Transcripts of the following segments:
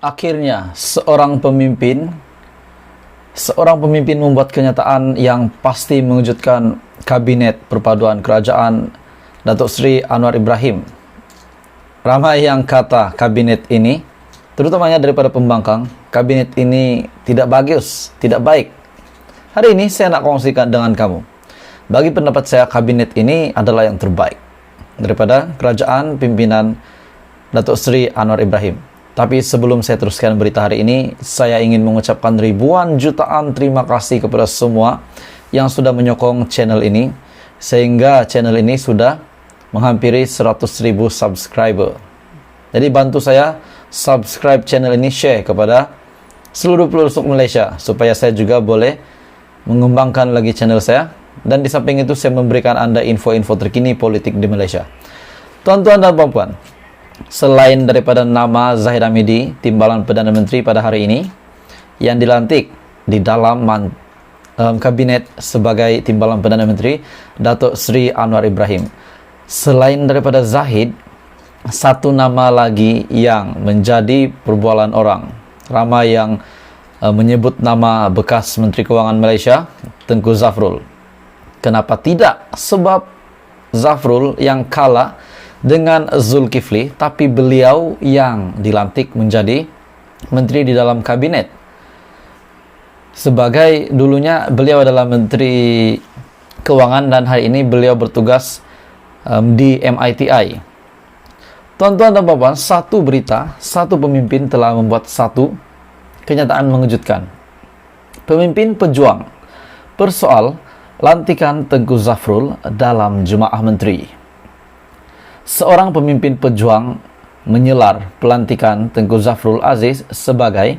Akhirnya seorang pemimpin membuat kenyataan yang pasti mengejutkan Kabinet Perpaduan Kerajaan Datuk Seri Anwar Ibrahim. Ramai yang kata kabinet ini, terutamanya daripada pembangkang, kabinet ini tidak bagus, tidak baik. Hari ini saya nak kongsikan dengan kamu. Bagi pendapat saya, kabinet ini adalah yang terbaik daripada kerajaan pimpinan Datuk Seri Anwar Ibrahim. Tapi sebelum saya teruskan berita hari ini, saya ingin mengucapkan ribuan jutaan terima kasih kepada semua yang sudah menyokong channel ini, sehingga channel ini sudah menghampiri 100.000 subscriber. Jadi bantu saya subscribe channel ini, share kepada seluruh pelosok Malaysia, supaya saya juga boleh mengembangkan lagi channel saya. Dan di samping itu saya memberikan Anda info-info terkini politik di Malaysia. Tuan-tuan dan puan-puan, selain daripada nama Zahid Hamidi, Timbalan Perdana Menteri pada hari ini, yang dilantik di dalam kabinet sebagai Timbalan Perdana Menteri, Datuk Seri Anwar Ibrahim. Selain daripada Zahid, satu nama lagi yang menjadi perbualan orang. Ramai yang menyebut nama bekas Menteri Kewangan Malaysia, Tengku Zafrul. Kenapa tidak? Sebab Zafrul yang kalah dengan Zulkifli, tapi beliau yang dilantik menjadi menteri di dalam kabinet. Sebagai dulunya beliau adalah Menteri Keuangan dan hari ini beliau bertugas di MITI. Tuan-tuan dan puan-puan, satu berita, satu pemimpin telah membuat satu kenyataan mengejutkan. Pemimpin pejuang persoal lantikan Tengku Zafrul dalam Jemaah Menteri. Seorang pemimpin pejuang menyelar pelantikan Tengku Zafrul Aziz sebagai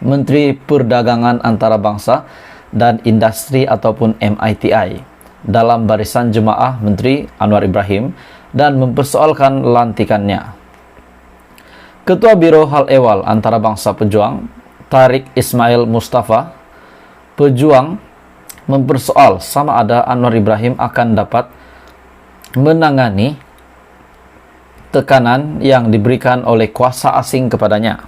Menteri Perdagangan Antarabangsa dan Industri ataupun MITI dalam barisan Jemaah Menteri Anwar Ibrahim dan mempersoalkan lantikannya. Ketua Biro Hal Ehwal Antarabangsa Pejuang, Tariq Ismail Mustafa, pejuang mempersoal sama ada Anwar Ibrahim akan dapat menangani tekanan yang diberikan oleh kuasa asing kepadanya.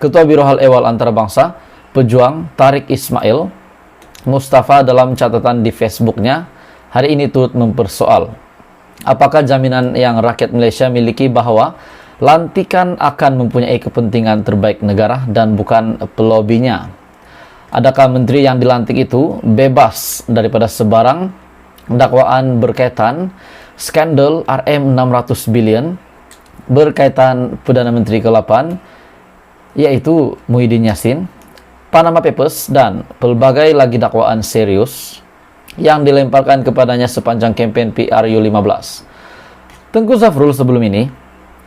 Ketua Biro Hal Ehwal Antarabangsa Pejuang Tariq Ismail Mustafa dalam catatan di Facebooknya hari ini turut mempersoal apakah jaminan yang rakyat Malaysia miliki bahwa lantikan akan mempunyai kepentingan terbaik negara dan bukan pelobinya. Adakah menteri yang dilantik itu bebas daripada sebarang dakwaan berkaitan skandal RM600 bilion berkaitan Perdana Menteri ke-8 yaitu Muhyiddin Yassin, Panama Papers dan pelbagai lagi dakwaan serius yang dilemparkan kepadanya sepanjang kempen PRU15. Tengku Zafrul sebelum ini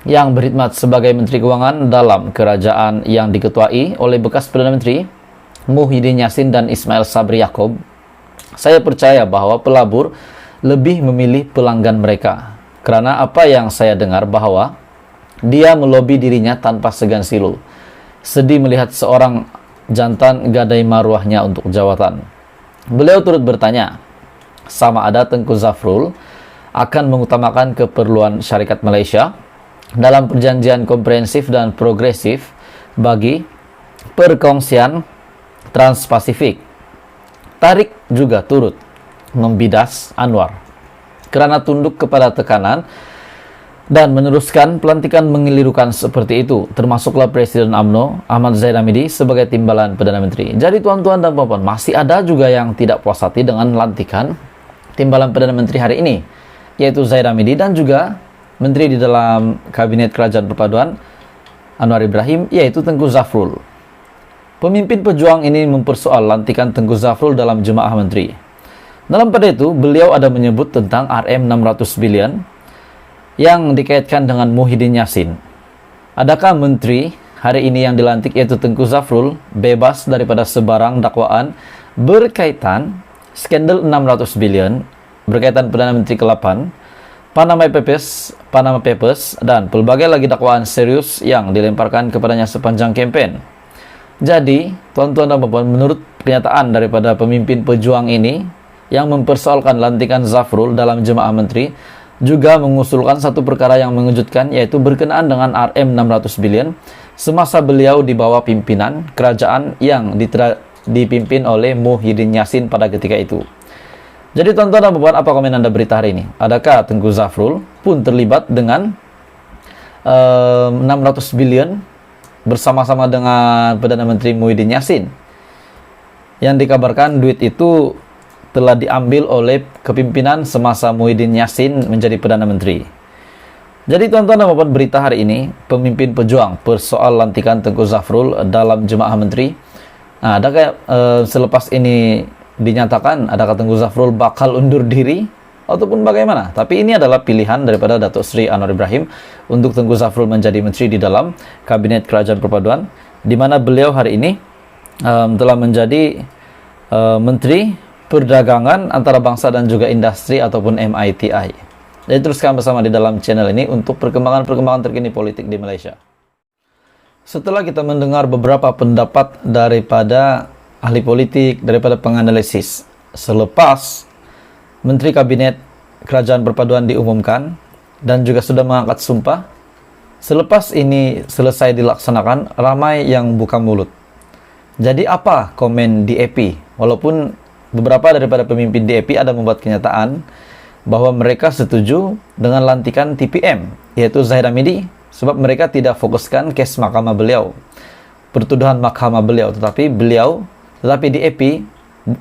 yang berkhidmat sebagai Menteri Keuangan dalam kerajaan yang diketuai oleh bekas Perdana Menteri Muhyiddin Yassin dan Ismail Sabri Yaakob, saya percaya bahwa pelabur lebih memilih pelanggan mereka. Kerana apa yang saya dengar bahwa dia melobi dirinya tanpa segan silu. Sedih melihat seorang jantan gadai maruahnya untuk jawatan. Beliau turut bertanya, sama ada Tengku Zafrul akan mengutamakan keperluan syarikat Malaysia dalam perjanjian komprehensif dan progresif bagi perkongsian Trans-Pasifik. Tariq juga turut membidas Anwar kerana tunduk kepada tekanan dan meneruskan pelantikan mengelirukan seperti itu, termasuklah Presiden UMNO Ahmad Zahid Hamidi sebagai Timbalan Perdana Menteri. Jadi tuan-tuan dan puan-puan, masih ada juga yang tidak puas hati dengan lantikan Timbalan Perdana Menteri hari ini, yaitu Zahid Hamidi dan juga Menteri di dalam Kabinet Kerajaan Perpaduan Anwar Ibrahim, yaitu Tengku Zafrul. Pemimpin pejuang ini mempersoal lantikan Tengku Zafrul dalam Jemaah Menteri. Dalam pada itu, beliau ada menyebut tentang RM600 bilion yang dikaitkan dengan Muhyiddin Yassin. Adakah menteri hari ini yang dilantik yaitu Tengku Zafrul bebas daripada sebarang dakwaan berkaitan skandal 600 bilion berkaitan Perdana Menteri ke-8, Panama Papers dan pelbagai lagi dakwaan serius yang dilemparkan kepadanya sepanjang kempen. Jadi, tuan-tuan dan puan-puan, menurut kenyataan daripada pemimpin pejuang ini yang mempersoalkan lantikan Zafrul dalam Jemaah Menteri, juga mengusulkan satu perkara yang mengejutkan, yaitu berkenaan dengan Rm600 billion semasa beliau di bawah pimpinan kerajaan yang dipimpin oleh Muhyiddin Yassin pada ketika itu. Jadi tonton dan buat apa komen Anda berita hari ini? Adakah Tengku Zafrul pun terlibat dengan 600 billion bersama-sama dengan Perdana Menteri Muhyiddin Yassin? Yang dikabarkan duit itu telah diambil oleh kepimpinan semasa Muhyiddin Yassin menjadi Perdana Menteri. Jadi tonton dan buat berita hari ini, pemimpin pejuang persoal lantikan Tengku Zafrul dalam Jemaah Menteri. Nah, adakah selepas ini dinyatakan adakah Tengku Zafrul bakal undur diri ataupun bagaimana? Tapi ini adalah pilihan daripada Datuk Seri Anwar Ibrahim untuk Tengku Zafrul menjadi menteri di dalam Kabinet Kerajaan Perpaduan, di mana beliau hari ini telah menjadi Menteri Perdagangan Antarabangsa dan juga Industri ataupun MITI. Jadi teruskan bersama di dalam channel ini untuk perkembangan terkini politik di Malaysia. Setelah kita mendengar beberapa pendapat daripada ahli politik, daripada penganalisis, selepas Menteri Kabinet Kerajaan Perpaduan diumumkan dan juga sudah mengangkat sumpah, selepas ini selesai dilaksanakan, ramai yang buka mulut. Jadi apa komen DAP? Walaupun beberapa daripada pemimpin DAP ada membuat kenyataan bahwa mereka setuju dengan lantikan TPM, yaitu Zahid Hamidi, sebab mereka tidak fokuskan kes mahkamah beliau, pertuduhan mahkamah beliau, tetapi DAP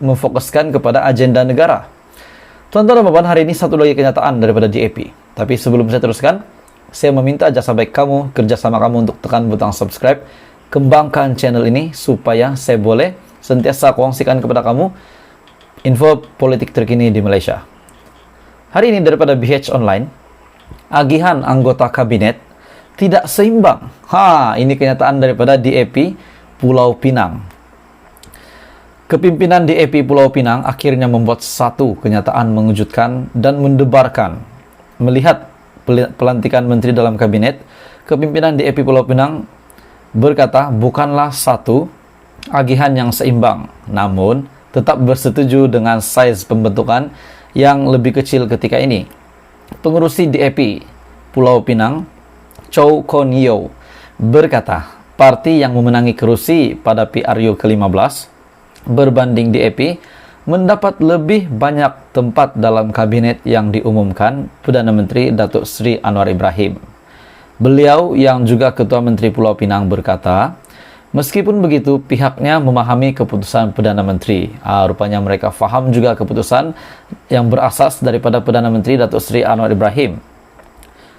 memfokuskan kepada agenda negara. Tuan-tuan dan puan, hari ini satu lagi kenyataan daripada DAP. Tapi sebelum saya teruskan, saya meminta jasa baik kamu, kerjasama kamu untuk tekan butang subscribe, kembangkan channel ini supaya saya boleh sentiasa kongsikan kepada kamu info politik terkini di Malaysia. Hari ini daripada BH Online, agihan anggota kabinet tidak seimbang. Ini kenyataan daripada DAP Pulau Pinang. Kepimpinan DAP Pulau Pinang akhirnya membuat satu kenyataan mengejutkan dan mendebarkan. Melihat pelantikan menteri dalam kabinet, kepimpinan DAP Pulau Pinang berkata bukanlah satu agihan yang seimbang, namun tetap bersetuju dengan saiz pembentukan yang lebih kecil ketika ini. Pengerusi DAP Pulau Pinang, Chow Kon Yeow, berkata parti yang memenangi kerusi pada PRU ke-15 berbanding DAP mendapat lebih banyak tempat dalam kabinet yang diumumkan Perdana Menteri Datuk Seri Anwar Ibrahim. Beliau yang juga Ketua Menteri Pulau Pinang berkata, meskipun begitu pihaknya memahami keputusan Perdana Menteri. Rupanya mereka faham juga keputusan yang berasas daripada Perdana Menteri Datuk Seri Anwar Ibrahim.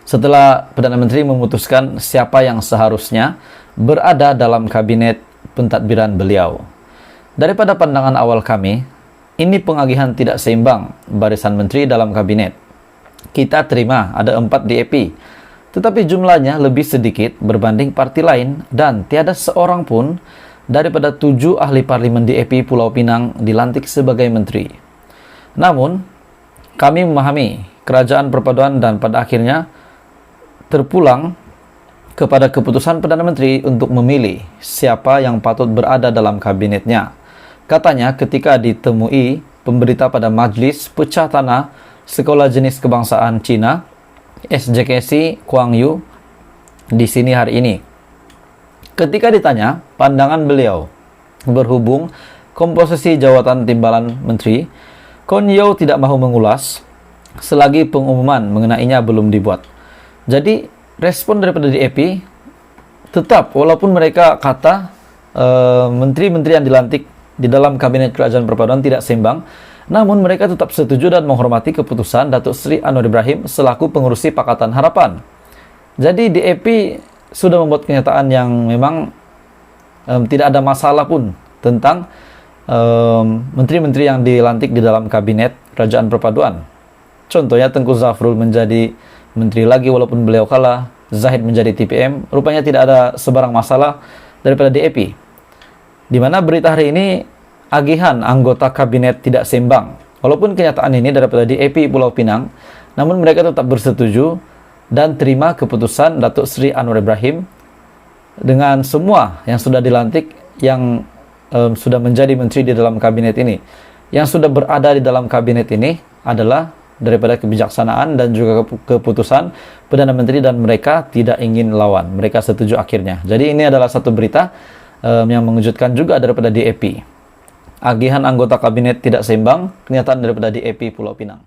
Setelah Perdana Menteri memutuskan siapa yang seharusnya berada dalam kabinet pentadbiran beliau. Daripada pandangan awal kami, ini pengagihan tidak seimbang barisan menteri dalam kabinet. Kita terima ada 4 DAP, tetapi jumlahnya lebih sedikit berbanding parti lain dan tiada seorang pun daripada 7 ahli parlimen DAP Pulau Pinang dilantik sebagai menteri. Namun, kami memahami kerajaan perpaduan dan pada akhirnya terpulang kepada keputusan Perdana Menteri untuk memilih siapa yang patut berada dalam kabinetnya. Katanya ketika ditemui pemberita pada Majlis Pecah Tanah Sekolah Jenis Kebangsaan Cina SJKC Kuang Yu di sini hari ini. Ketika ditanya pandangan beliau berhubung komposisi jawatan timbalan menteri, Kon Yeow tidak mahu mengulas selagi pengumuman mengenainya belum dibuat. Jadi respon daripada DAP tetap walaupun mereka kata menteri-menteri yang dilantik di dalam Kabinet Kerajaan Perpaduan tidak seimbang, namun mereka tetap setuju dan menghormati keputusan Datuk Seri Anwar Ibrahim selaku pengerusi Pakatan Harapan. Jadi DAP sudah membuat kenyataan yang memang tidak ada masalah pun tentang menteri-menteri yang dilantik di dalam Kabinet Kerajaan Perpaduan. Contohnya Tengku Zafrul menjadi menteri lagi walaupun beliau kalah, Zahid menjadi TPM, rupanya tidak ada sebarang masalah daripada DAP. Di mana berita hari ini agihan anggota kabinet tidak seimbang. Walaupun kenyataan ini daripada DAP Pulau Pinang, namun mereka tetap bersetuju dan terima keputusan Datuk Seri Anwar Ibrahim dengan semua yang sudah dilantik yang sudah menjadi menteri di dalam kabinet ini. Yang sudah berada di dalam kabinet ini adalah daripada kebijaksanaan dan juga keputusan Perdana Menteri, dan mereka tidak ingin lawan. Mereka setuju akhirnya. Jadi ini adalah satu berita yang mengejutkan juga daripada DAP. Agihan anggota kabinet tidak seimbang, kenyataan daripada DAP Pulau Pinang.